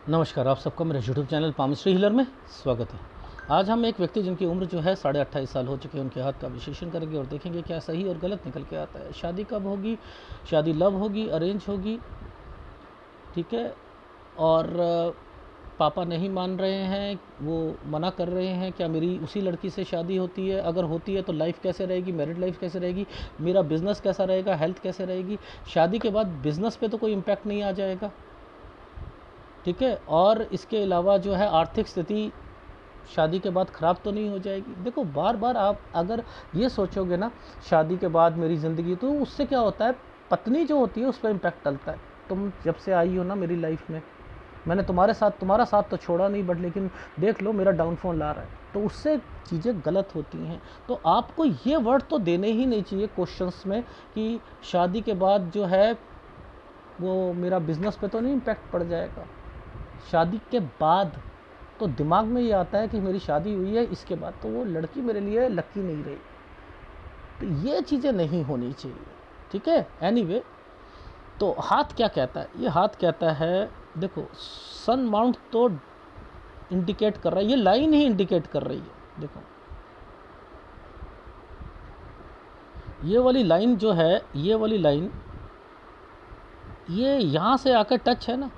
नमस्कार, आप सबका मेरे यूट्यूब चैनल पामिस्ट्री हीलर में स्वागत है। आज हम एक व्यक्ति जिनकी उम्र जो है 28.5 साल हो चुकी है, उनके हाथ का विश्लेषण करेंगे और देखेंगे क्या सही और गलत निकल के आता है। शादी कब होगी, शादी लव होगी, अरेंज होगी, ठीक है। और पापा नहीं मान रहे हैं, वो मना कर रहे हैं, क्या मेरी उसी लड़की से शादी होती है, अगर होती है तो लाइफ कैसे रहेगी, मैरिड लाइफ कैसे रहेगी, मेरा बिज़नेस कैसा रहेगा, हेल्थ कैसे रहेगी, शादी के बाद बिज़नेस पे तो कोई इम्पैक्ट नहीं आ जाएगा, ठीक है। और इसके अलावा जो है आर्थिक स्थिति शादी के बाद ख़राब तो नहीं हो जाएगी। देखो, बार बार आप अगर ये सोचोगे ना शादी के बाद मेरी ज़िंदगी, तो उससे क्या होता है, पत्नी जो होती है उस पर इम्पैक्ट डलता है। तुम जब से आई हो ना मेरी लाइफ में, मैंने तुम्हारा साथ तो छोड़ा नहीं, बट लेकिन देख लो मेरा डाउनफॉल आ रहा है, तो उससे चीज़ें गलत होती हैं। तो आपको ये वर्ड तो देने ही नहीं चाहिए क्वेश्चंस में कि शादी के बाद जो है वो मेरा बिज़नेस पे तो नहीं इम्पैक्ट पड़ जाएगा। शादी के बाद तो दिमाग में ये आता है कि मेरी शादी हुई है, इसके बाद तो वो लड़की मेरे लिए लकी नहीं रही। तो ये चीज़ें नहीं होनी चाहिए, ठीक है। एनीवे, तो हाथ क्या कहता है, ये हाथ कहता है, देखो सन माउंट तो इंडिकेट कर रहा है, ये लाइन ही इंडिकेट कर रही है। देखो ये वाली लाइन जो है, ये वाली लाइन, ये यहाँ से आकर टच है ना,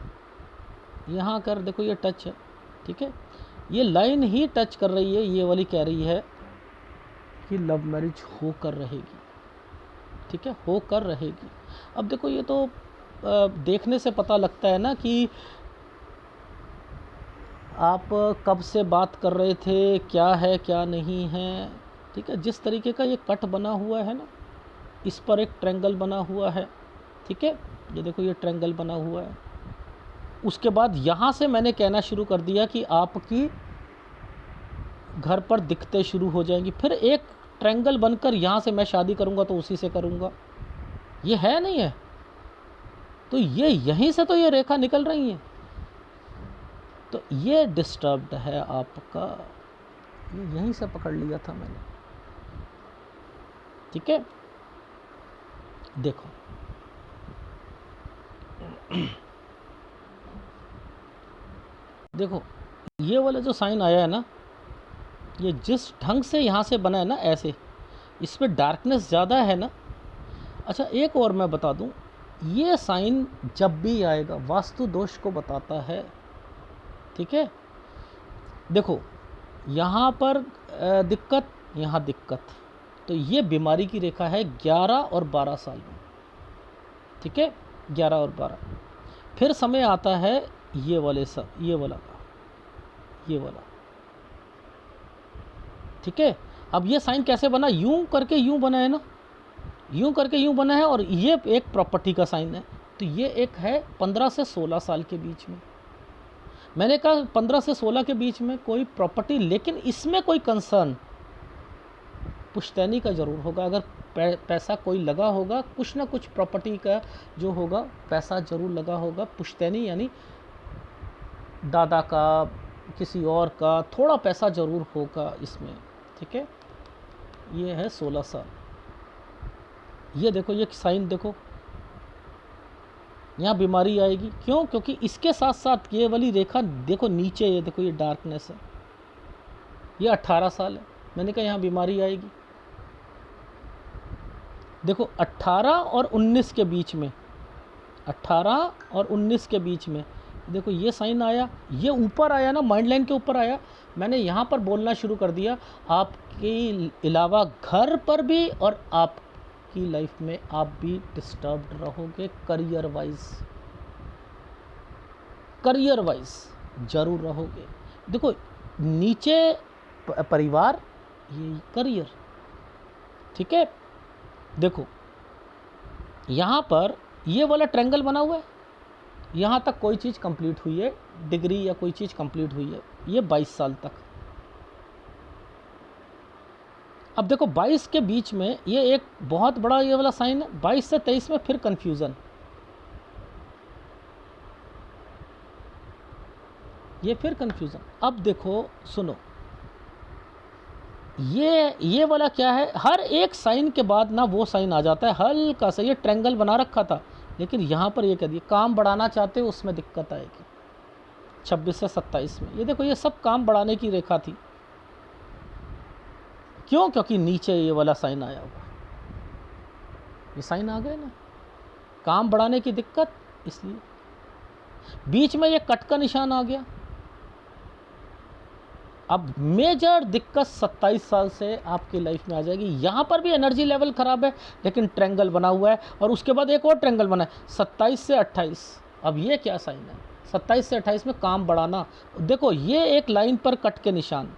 यहाँ कर देखो ये टच है, ठीक है। ये लाइन ही टच कर रही है, ये वाली कह रही है कि लव मैरिज होकर रहेगी, ठीक है, होकर रहेगी। अब देखो ये तो देखने से पता लगता है ना कि आप कब से बात कर रहे थे, क्या है क्या नहीं है, ठीक है। जिस तरीके का ये कट बना हुआ है ना, इस पर एक ट्रायंगल बना हुआ है, ठीक है। ये देखो ये ट्रायंगल बना हुआ है। उसके बाद यहाँ से मैंने कहना शुरू कर दिया कि आपकी घर पर दिक्कतें शुरू हो जाएंगी। फिर एक ट्रायंगल बनकर यहाँ से मैं शादी करूँगा तो उसी से करूँगा, ये है नहीं है। तो ये यहीं से तो ये रेखा निकल रही है, तो ये डिस्टर्ब्ड है आपका, ये यहीं से पकड़ लिया था मैंने, ठीक है। देखो देखो ये वाला जो साइन आया है ना, ये जिस ढंग से यहाँ से बना है ना, ऐसे इसमें डार्कनेस ज़्यादा है ना। अच्छा एक और मैं बता दूँ, ये साइन जब भी आएगा वास्तु दोष को बताता है, ठीक है। देखो यहाँ पर दिक्कत, यहाँ दिक्कत, तो ये बीमारी की रेखा है 11 और 12 साल में, ठीक है, 11 और 12। फिर समय आता है ये वाले ये वाला, ठीक है। अब ये साइन कैसे बना, यूं करके यूं बना है ना, यूं करके यूं बना है, और ये एक प्रॉपर्टी का साइन है। तो ये एक है 15 से 16 साल के बीच में, मैंने कहा 15 से 16 के बीच में कोई प्रॉपर्टी, लेकिन इसमें कोई कंसर्न पुश्तैनी का ज़रूर होगा। अगर पैसा कोई लगा होगा, कुछ ना कुछ प्रॉपर्टी का जो होगा पैसा ज़रूर लगा होगा। पुश्तैनी यानी दादा का, किसी और का थोड़ा पैसा ज़रूर होगा इसमें, ठीक है। ये है 16 साल। ये देखो ये साइन देखो, यहाँ बीमारी आएगी, क्यों, क्योंकि इसके साथ साथ ये वाली रेखा देखो नीचे, ये देखो ये डार्कनेस है, ये 18 साल है। मैंने कहा यहाँ बीमारी आएगी। देखो 18 और 19 के बीच में, 18 और 19 के बीच में देखो ये साइन आया, ये ऊपर आया ना, माइंड लाइन के ऊपर आया। मैंने यहाँ पर बोलना शुरू कर दिया, आपके अलावा घर पर भी और आपकी लाइफ में आप भी डिस्टर्ब्ड रहोगे, करियर वाइज ज़रूर रहोगे। देखो नीचे परिवार, ये करियर, ठीक है। देखो यहाँ पर ये वाला ट्रायंगल बना हुआ है, यहाँ तक कोई चीज़ कंप्लीट हुई है, डिग्री या कोई चीज़ कंप्लीट हुई है, ये 22 साल तक। अब देखो 22 के बीच में ये एक बहुत बड़ा ये वाला साइन है, 22 से 23 में फिर कंफ्यूज़न, ये फिर कंफ्यूज़न। अब देखो सुनो, ये वाला क्या है, हर एक साइन के बाद ना वो साइन आ जाता है हल्का सा, ये ट्रायंगल बना रखा था, लेकिन यहाँ पर ये कह दिया काम बढ़ाना चाहते हो उसमें दिक्कत आएगी। 26 से 27 में। ये देखो ये सब काम बढ़ाने की रेखा थी। क्यों? क्योंकि नीचे ये वाला साइन आया हुआ, ये साइन आ गए ना, काम बढ़ाने की दिक्कत, इसलिए बीच में ये कट का निशान आ गया। अब मेजर दिक्कत 27 साल से आपकी लाइफ में आ जाएगी। यहाँ पर भी एनर्जी लेवल ख़राब है, लेकिन ट्रेंगल बना हुआ है, और उसके बाद एक और ट्रेंगल बना है 27 से 28। अब ये क्या साइन है? 27 से 28 में काम बढ़ाना। देखो ये एक लाइन पर कट के निशान।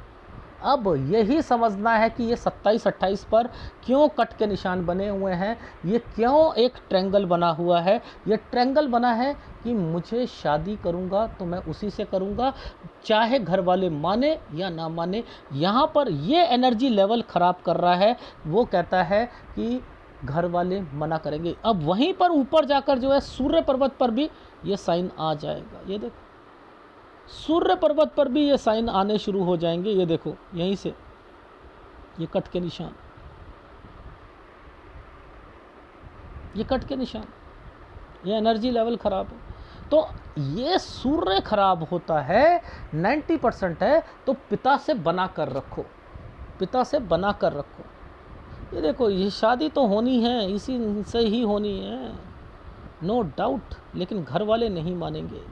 अब यही समझना है कि ये 27-28 पर क्यों कट के निशान बने हुए हैं, ये क्यों एक ट्रेंगल बना हुआ है। ये ट्रेंगल बना है कि मुझे शादी करूँगा तो मैं उसी से करूँगा, चाहे घर वाले माने या ना माने। यहाँ पर ये एनर्जी लेवल ख़राब कर रहा है। वो कहता है कि घर वाले मना करेंगे। अब वहीं पर ऊपर जाकर जो है सूर्य पर्वत पर भी ये साइन आ जाएगा। ये देखो सूर्य पर्वत पर भी ये साइन आने शुरू हो जाएंगे। ये देखो यहीं से ये कट के निशान, ये कट के निशान, ये एनर्जी लेवल खराब है। तो ये सूर्य खराब होता है, 90% है, तो पिता से बना कर रखो, पिता से बना कर रखो। ये देखो ये शादी तो होनी है, इसी से ही होनी है, नो डाउट, लेकिन घर वाले नहीं मानेंगे।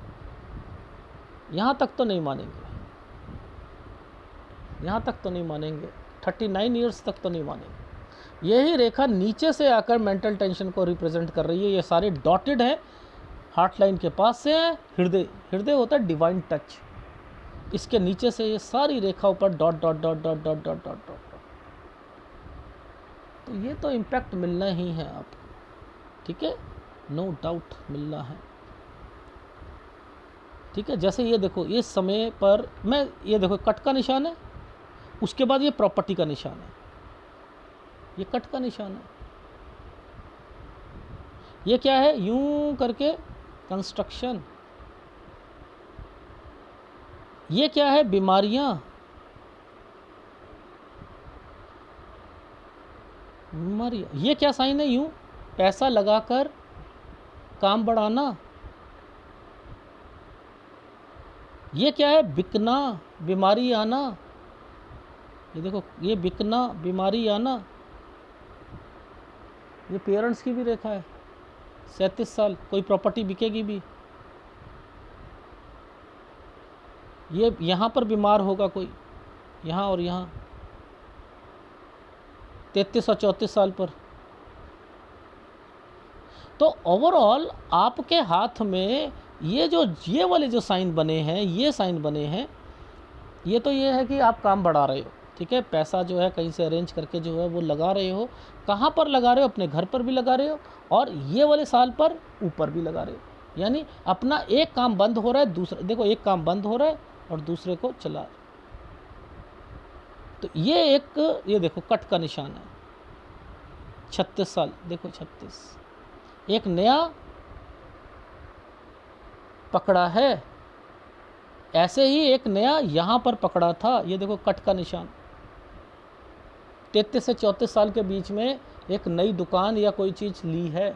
यहाँ तक तो नहीं मानेंगे, यहाँ तक तो नहीं मानेंगे, 39 ईयर्स तक तो नहीं मानेंगे। यही रेखा नीचे से आकर मेंटल टेंशन को रिप्रेजेंट कर रही है। ये सारे डॉटेड हैं, हार्ट लाइन के पास से है, हृदय, हृदय होता है डिवाइन टच, इसके नीचे से ये सारी रेखा ऊपर dot dot dot dot dot dot dot dot. तो ये तो इम्पैक्ट मिलना ही है आपको, ठीक है, नो डाउट मिलना है, ठीक है। जैसे ये देखो इस समय पर मैं, ये देखो कट का निशान है, उसके बाद ये प्रॉपर्टी का निशान है, ये कट का निशान है। ये क्या है? यूं करके कंस्ट्रक्शन। ये क्या है? बीमारियां, बीमारियां। ये क्या साइन है? यूं पैसा लगाकर काम बढ़ाना। ये क्या है? बिकना, बीमारी आना। ये देखो ये बिकना, बीमारी आना। ये पेरेंट्स की भी रेखा है, 37 साल, कोई प्रॉपर्टी बिकेगी भी। ये यहाँ पर बीमार होगा कोई, यहाँ और यहाँ, 33 और 34 साल पर। तो ओवरऑल आपके हाथ में ये वाले जो साइन बने हैं, ये साइन बने हैं, ये तो ये है कि आप काम बढ़ा रहे हो, ठीक है, पैसा जो है कहीं से अरेंज करके जो है वो लगा रहे हो। कहाँ पर लगा रहे हो? अपने घर पर भी लगा रहे हो, और ये वाले साल पर ऊपर भी लगा रहे हो। यानी अपना एक काम बंद हो रहा है, दूसरा, देखो एक काम बंद हो रहा है और दूसरे को चला रहे। तो ये देखो कट का निशान है, 36 साल, देखो 36, एक नया पकड़ा है, ऐसे ही एक नया यहाँ पर पकड़ा था। ये देखो कट का निशान, 33 से 34 साल के बीच में एक नई दुकान या कोई चीज़ ली है।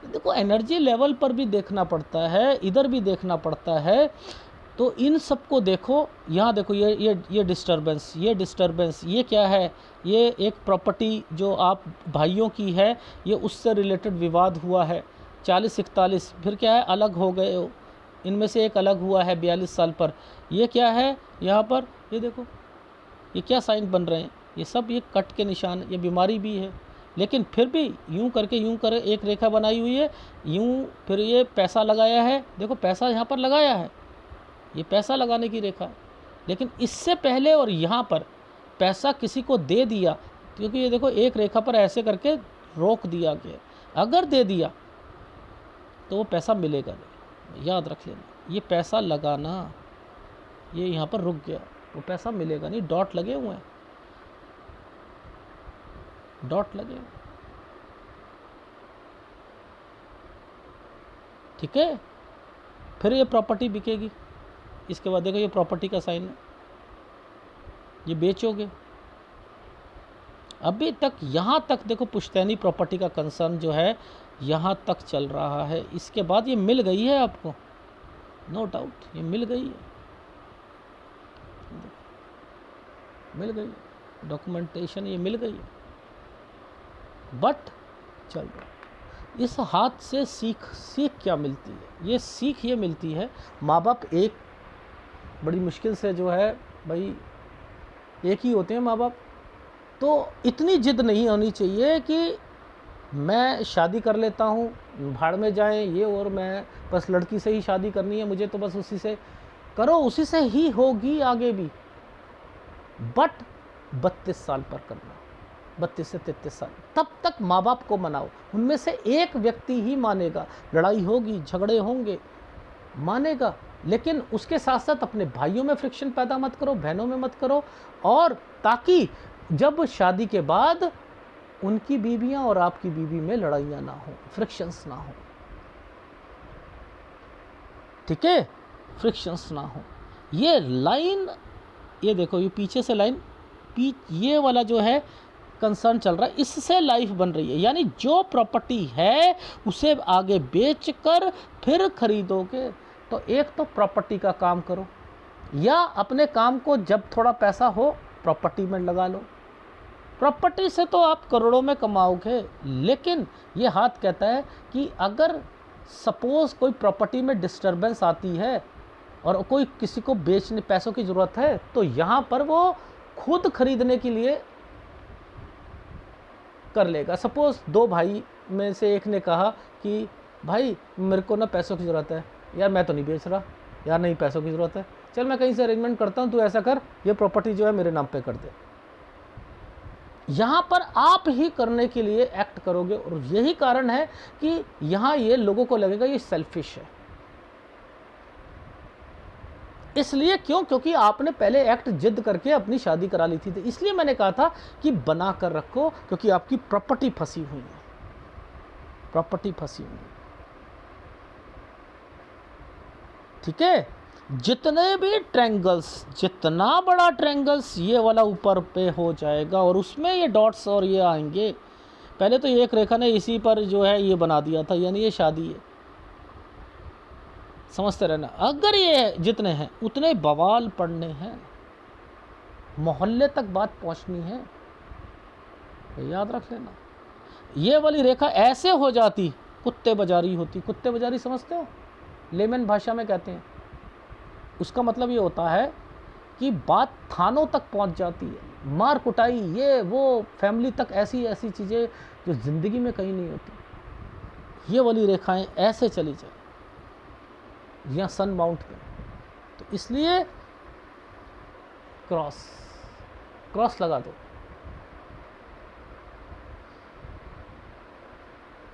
देखो एनर्जी लेवल पर भी देखना पड़ता है, इधर भी देखना पड़ता है। तो इन सबको देखो, यहाँ देखो ये डिस्टर्बेंस, ये डिस्टर्बेंस, ये क्या है? ये एक प्रॉपर्टी जो आप भाइयों की है, ये उससे रिलेटेड विवाद हुआ है। 40-41, फिर क्या है? अलग हो गए हो, इनमें से एक अलग हुआ है 42 साल पर। ये क्या है यहाँ पर? ये देखो ये क्या साइन बन रहे हैं? ये सब ये कट के निशान, ये बीमारी भी है, लेकिन फिर भी यूं करके एक रेखा बनाई हुई है, यूं, फिर ये पैसा लगाया है, देखो पैसा यहाँ पर लगाया है, ये पैसा लगाने की रेखा है। लेकिन इससे पहले और यहाँ पर पैसा किसी को दे दिया, क्योंकि ये देखो एक रेखा पर ऐसे करके रोक दिया गया। अगर दे दिया तो वो पैसा मिलेगा नहीं, याद रख लेना। ये पैसा लगाना, ये यहाँ पर रुक गया, वो पैसा मिलेगा नहीं। डॉट लगे हुए हैं, डॉट लगे हुए, ठीक है। फिर ये प्रॉपर्टी बिकेगी। इसके बाद देखो ये प्रॉपर्टी का साइन है, ये बेचोगे। अभी तक यहाँ तक देखो पुश्तैनी प्रॉपर्टी का कंसर्न जो है यहाँ तक चल रहा है। इसके बाद ये मिल गई है आपको, नो डाउट ये मिल गई है, मिल गई, डॉक्यूमेंटेशन ये मिल गई है। बट चलो, इस हाथ से सीख क्या मिलती है? ये सीख ये मिलती है, माँ बाप एक बड़ी मुश्किल से जो है भाई एक ही होते हैं माँ बाप, तो इतनी जिद नहीं होनी चाहिए कि मैं शादी कर लेता हूँ, भाड़ में जाएं ये, और मैं बस लड़की से ही शादी करनी है मुझे, तो बस उसी से करो, उसी से ही होगी आगे भी। बट 32 साल पर करना, 32 से 33 साल, तब तक माँ बाप को मनाओ, उनमें से एक व्यक्ति ही मानेगा। लड़ाई होगी, झगड़े होंगे, मानेगा, लेकिन उसके साथ साथ अपने भाइयों में फ्रिक्शन पैदा मत करो, बहनों में मत करो, और ताकि जब शादी के बाद उनकी बीवियां और आपकी बीवी में लड़ाइयां ना हो, फ्रिक्शंस ना हो, ठीक है, फ्रिक्शंस ना हो। ये लाइन, ये देखो, ये पीछे से लाइन, ये वाला जो है कंसर्न चल रहा है, इससे लाइफ बन रही है। यानी जो प्रॉपर्टी है उसे आगे बेचकर फिर खरीदोगे, तो एक तो प्रॉपर्टी का काम करो, या अपने काम को जब थोड़ा पैसा हो प्रॉपर्टी में लगा लो। प्रॉपर्टी से तो आप करोड़ों में कमाओगे, लेकिन ये हाथ कहता है कि अगर सपोज कोई प्रॉपर्टी में डिस्टरबेंस आती है और कोई किसी को बेचने पैसों की ज़रूरत है, तो यहाँ पर वो खुद खरीदने के लिए कर लेगा। सपोज दो भाई में से एक ने कहा कि भाई मेरे को ना पैसों की ज़रूरत है, यार मैं तो नहीं बेच रहा, यार नहीं पैसों की ज़रूरत है, चल मैं कहीं से अरेंजमेंट करता हूँ, तू ऐसा कर, ये प्रॉपर्टी जो है मेरे नाम पे कर दे। यहाँ पर आप ही करने के लिए एक्ट करोगे, और यही कारण है कि यहाँ ये लोगों को लगेगा ये सेल्फिश है। इसलिए क्यों? क्योंकि आपने पहले एक्ट जिद करके अपनी शादी करा ली थी। तो इसलिए मैंने कहा था कि बना कर रखो, क्योंकि आपकी प्रॉपर्टी फंसी हुई है, प्रॉपर्टी फंसी हुई है, ठीक है। जितने भी ट्रायंगल्स, जितना बड़ा ट्रायंगल्स ये वाला ऊपर पे हो जाएगा, और उसमें ये डॉट्स और ये आएंगे। पहले तो एक रेखा ने इसी पर जो है ये बना दिया था, यानी ये शादी है, समझते रहना। अगर ये जितने हैं उतने बवाल पड़ने हैं, मोहल्ले तक बात पहुंचनी है, तो याद रख लेना। ये वाली रेखा ऐसे हो जाती, कुत्ते बाजारी होती। कुत्ते बाजारी समझते हो, लेमन भाषा में कहते हैं। उसका मतलब ये होता है कि बात थानों तक पहुंच जाती है, मार कुटाई, ये वो, फैमिली तक, ऐसी ऐसी चीज़ें जो ज़िंदगी में कहीं नहीं होती। ये वाली रेखाएं ऐसे चली जाए या सन माउंट पे, तो इसलिए क्रॉस लगा दो।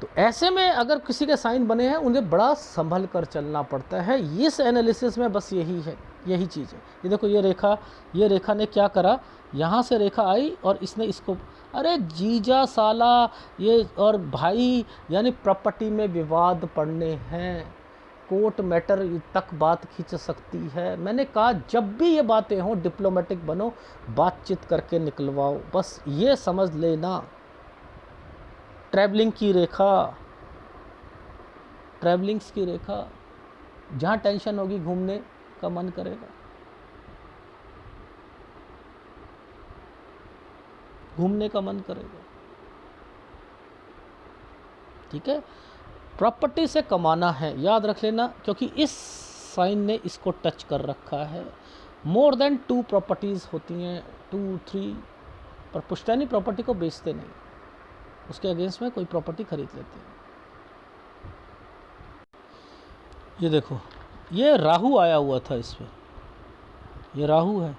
तो ऐसे में अगर किसी के साइन बने हैं, उन्हें बड़ा संभल कर चलना पड़ता है। इस एनालिसिस में बस यही है, यही चीज़ है। ये देखो, ये रेखा ने क्या करा, यहाँ से रेखा आई और इसने इसको, अरे जीजा साला ये और भाई, यानी प्रॉपर्टी में विवाद पड़ने हैं, कोर्ट मैटर तक बात खींच सकती है। मैंने कहा जब भी ये बातें हों डिप्लोमेटिक बनो, बातचीत करके निकलवाओ, बस ये समझ लेना। ट्रैवलिंग की रेखा, ट्रैवलिंग्स की रेखा, जहाँ टेंशन होगी घूमने का मन करेगा, घूमने का मन करेगा, ठीक है। प्रॉपर्टी से कमाना है, याद रख लेना, क्योंकि इस साइन ने इसको टच कर रखा है। मोर देन 2 प्रॉपर्टीज़ होती हैं, 2, 3, पर पुश्तैनी प्रॉपर्टी को बेचते नहीं, उसके अगेंस्ट में कोई प्रॉपर्टी खरीद लेते हैं। ये देखो, ये राहु आया हुआ था इसमें, ये राहु है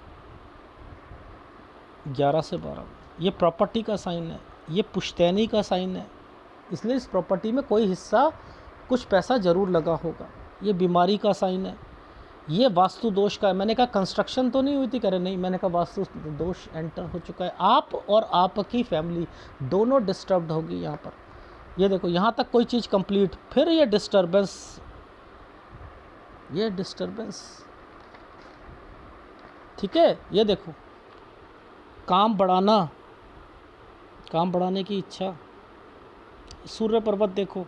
11 से 12, ये प्रॉपर्टी का साइन है, ये पुश्तैनी का साइन है, इसलिए इस प्रॉपर्टी में कोई हिस्सा, कुछ पैसा ज़रूर लगा होगा। ये बीमारी का साइन है, ये वास्तु दोष का है। मैंने कहा कंस्ट्रक्शन तो नहीं हुई थी, कह रहे नहीं, मैंने कहा वास्तु दोष एंटर हो चुका है। आप और आपकी फैमिली दोनों डिस्टर्ब्ड होगी यहाँ पर। ये देखो, यहाँ तक कोई चीज़ कंप्लीट, फिर ये डिस्टर्बेंस, ये डिस्टर्बेंस, ठीक है। ये देखो, काम बढ़ाना, काम बढ़ाने की इच्छा, सूर्य पर्वत देखो,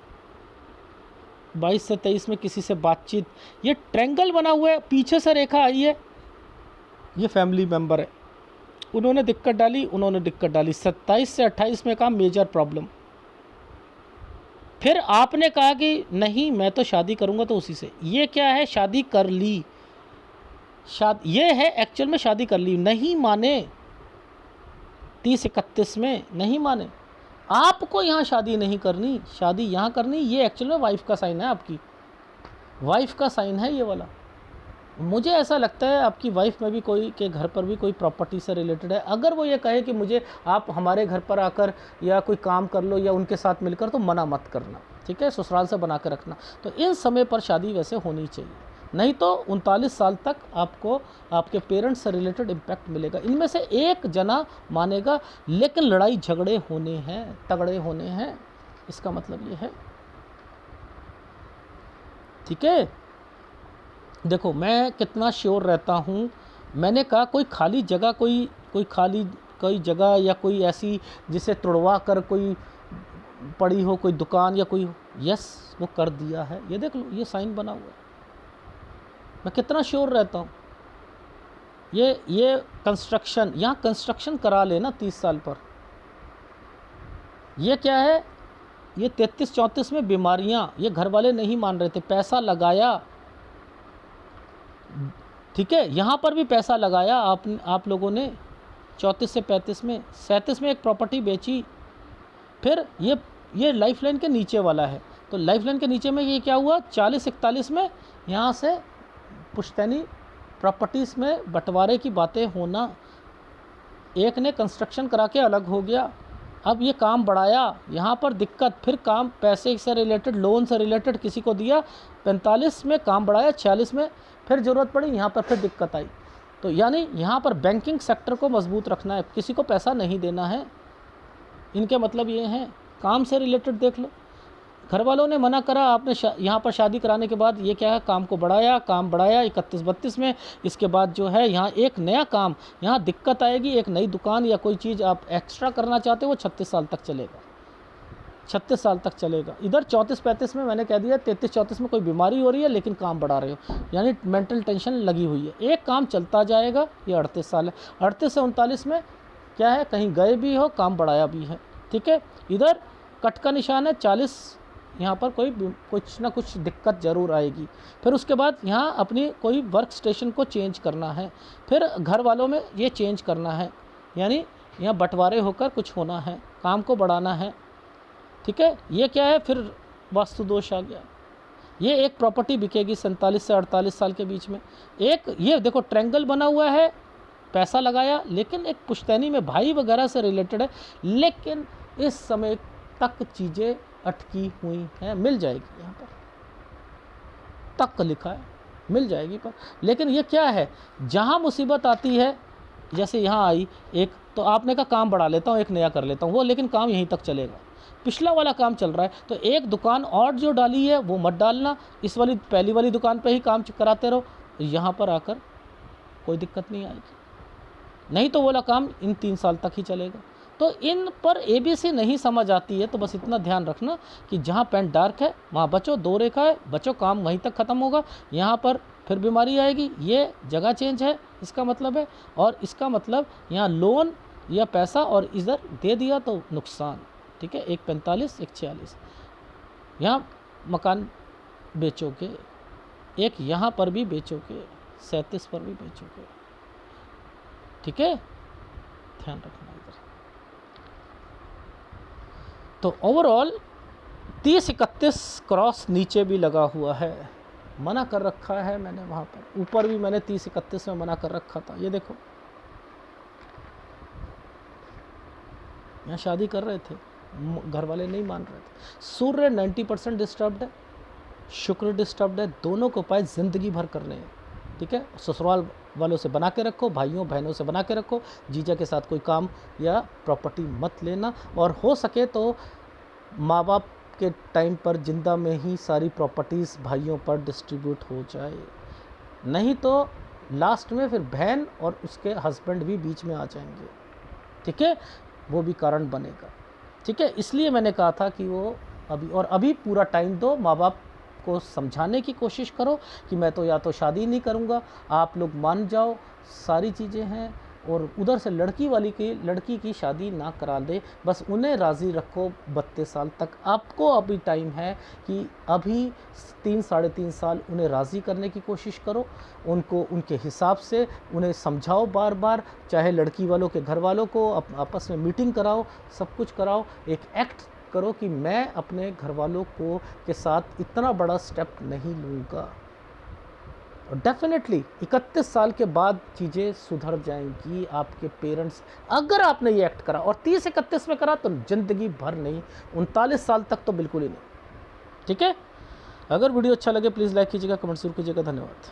22 से 23 में किसी से बातचीत, ये ट्रायंगल बना हुआ है, पीछे से रेखा आई है, ये फैमिली मेम्बर है, उन्होंने दिक्कत डाली, उन्होंने दिक्कत डाली। 27 से 28 में कहा मेजर प्रॉब्लम। फिर आपने कहा कि नहीं मैं तो शादी करूंगा तो उसी से, ये क्या है, शादी कर ली, ये है एक्चुअल में शादी कर ली, नहीं माने 30-31 में, नहीं माने। आपको यहाँ शादी नहीं करनी, शादी यहाँ करनी, ये एक्चुअल में वाइफ का साइन है, आपकी वाइफ का साइन है ये वाला। मुझे ऐसा लगता है आपकी वाइफ में भी कोई के घर पर भी कोई प्रॉपर्टी से रिलेटेड है। अगर वो ये कहे कि मुझे आप हमारे घर पर आकर या कोई काम कर लो या उनके साथ मिलकर, तो मना मत करना, ठीक है, ससुराल से बना कर रखना। तो इन समय पर शादी वैसे होनी चाहिए, नहीं तो 39 साल तक आपको आपके पेरेंट्स से रिलेटेड इम्पैक्ट मिलेगा। इनमें से एक जना मानेगा, लेकिन लड़ाई झगड़े होने हैं, तगड़े होने हैं, इसका मतलब ये है, ठीक है। देखो मैं कितना श्योर रहता हूँ, मैंने कहा कोई खाली जगह, कोई जगह या कोई ऐसी जिसे तुड़वा कर कोई पड़ी हो, कोई दुकान या कोई, यस वो कर दिया है, ये देख लो, ये साइन बना हुआ है, मैं कितना श्योर रहता हूँ। ये कंस्ट्रक्शन, यहाँ कंस्ट्रक्शन करा लेना 30 साल पर। ये क्या है, ये 33-34 में बीमारियाँ, ये घर वाले नहीं मान रहे थे, पैसा लगाया, ठीक है, यहाँ पर भी पैसा लगाया आप लोगों ने 34 से 35 में, 37 में एक प्रॉपर्टी बेची। फिर ये लाइफ लाइन के नीचे वाला है, तो लाइफ लाइन के नीचे में ये क्या हुआ, 40-41 में यहाँ से पुश्तैनी प्रॉपर्टीज़ में बंटवारे की बातें होना, एक ने कंस्ट्रक्शन करा के अलग हो गया, अब ये काम बढ़ाया, यहाँ पर दिक्कत, फिर काम पैसे से रिलेटेड, लोन से रिलेटेड किसी को दिया, 45 में काम बढ़ाया, 46 में फिर ज़रूरत पड़ी, यहाँ पर फिर दिक्कत आई। तो यानी यहाँ पर बैंकिंग सेक्टर को मजबूत रखना है, किसी को पैसा नहीं देना है, इनके मतलब ये हैं। काम से रिलेटेड देख लो, घर वालों ने मना करा, आपने यहाँ पर शादी कराने के बाद ये क्या है, काम को बढ़ाया, काम बढ़ाया 31-32 में, इसके बाद जो है यहाँ एक नया काम, यहाँ दिक्कत आएगी, एक नई दुकान या कोई चीज़ आप एक्स्ट्रा करना चाहते हो, वो 36 साल तक चलेगा, 36 साल तक चलेगा। इधर 34-35 में मैंने कह दिया, 33-34 में कोई बीमारी हो रही है लेकिन काम बढ़ा रहे हो, यानी मेंटल टेंशन लगी हुई है, एक काम चलता जाएगा, ये 38 साल है। 38 से 39 में क्या है, कहीं गए भी हो, काम बढ़ाया भी है, ठीक है। इधर कट का निशान है 40, यहाँ पर कुछ ना कुछ दिक्कत ज़रूर आएगी। फिर उसके बाद यहाँ अपनी कोई वर्क स्टेशन को चेंज करना है, फिर घर वालों में ये चेंज करना है, यानी यहाँ बंटवारे होकर कुछ होना है, काम को बढ़ाना है, ठीक है। ये क्या है, फिर वास्तु दोष आ गया, ये एक प्रॉपर्टी बिकेगी 47 से 48 साल के बीच में। एक ये देखो ट्रायंगल बना हुआ है, पैसा लगाया, लेकिन एक पुश्तैनी में भाई वगैरह से रिलेटेड है, लेकिन इस समय तक चीज़ें अटकी हुई हैं, मिल जाएगी, यहाँ पर तक लिखा है, मिल जाएगी पर, लेकिन ये क्या है, जहाँ मुसीबत आती है, जैसे यहाँ आई एक, तो आपने कहा काम बढ़ा लेता हूँ, एक नया कर लेता हूँ, वो लेकिन काम यहीं तक चलेगा, पिछला वाला काम चल रहा है, तो एक दुकान और जो डाली है वो मत डालना, इस वाली पहली वाली दुकान पे ही काम कराते रहो, यहाँ पर आकर कोई दिक्कत नहीं आएगी, नहीं तो वाला काम इन 3 साल तक ही चलेगा। तो इन पर ABC नहीं समझ आती है, तो बस इतना ध्यान रखना कि जहाँ पेंट डार्क है वहाँ बचो, 2 रेखा है बचो, काम वहीं तक ख़त्म होगा, यहाँ पर फिर बीमारी आएगी, ये जगह चेंज है इसका मतलब है, और इसका मतलब यहाँ लोन या पैसा और इधर दे दिया तो नुकसान, ठीक है। एक 45, एक 46, यहाँ मकान बेचोगे, एक यहाँ पर भी बेचोगे, 37 पर भी बेचोगे, ठीक है, ध्यान रखना इधर। तो ओवरऑल 30-31 क्रॉस नीचे भी लगा हुआ है, मना कर रखा है मैंने, वहाँ पर ऊपर भी मैंने 30-31 में मना कर रखा था, ये देखो यहाँ शादी कर रहे थे, घर वाले नहीं मान रहे थे। सूर्य 90% डिस्टर्ब्ड है, शुक्र डिस्टर्ब्ड है, दोनों को उपाय ज़िंदगी भर करने हैं, ठीक है। ससुराल वालों से बना के रखो, भाइयों बहनों से बना के रखो, जीजा के साथ कोई काम या प्रॉपर्टी मत लेना, और हो सके तो माँ बाप के टाइम पर जिंदा में ही सारी प्रॉपर्टीज़ भाइयों पर डिस्ट्रीब्यूट हो जाए, नहीं तो लास्ट में फिर बहन और उसके हस्बैंड भी बीच में आ जाएंगे, ठीक है, वो भी कारण बनेगा, ठीक है। इसलिए मैंने कहा था कि वो अभी पूरा टाइम दो, माँ बाप को समझाने की कोशिश करो कि मैं तो या तो शादी नहीं करूँगा, आप लोग मान जाओ, सारी चीज़ें हैं। और उधर से लड़की की शादी ना करा दे, बस उन्हें राज़ी रखो 32 साल तक। आपको अभी टाइम है कि अभी 3 साढ़े 3 साल उन्हें राज़ी करने की कोशिश करो, उनको उनके हिसाब से उन्हें समझाओ बार बार, चाहे लड़की वालों के घर वालों को आपस में मीटिंग कराओ, सब कुछ कराओ, एक एक्ट करो कि मैं अपने घर वालों को के साथ इतना बड़ा स्टेप नहीं लूँगा। और डेफिनेटली 31 साल के बाद चीज़ें सुधर जाएंगी। आपके पेरेंट्स, अगर आपने ये एक्ट करा और 30-31 में करा तो ज़िंदगी भर नहीं, 39 साल तक तो बिल्कुल ही नहीं। ठीक है, अगर वीडियो अच्छा लगे प्लीज़ लाइक कीजिएगा, कमेंट जरूर कीजिएगा। धन्यवाद।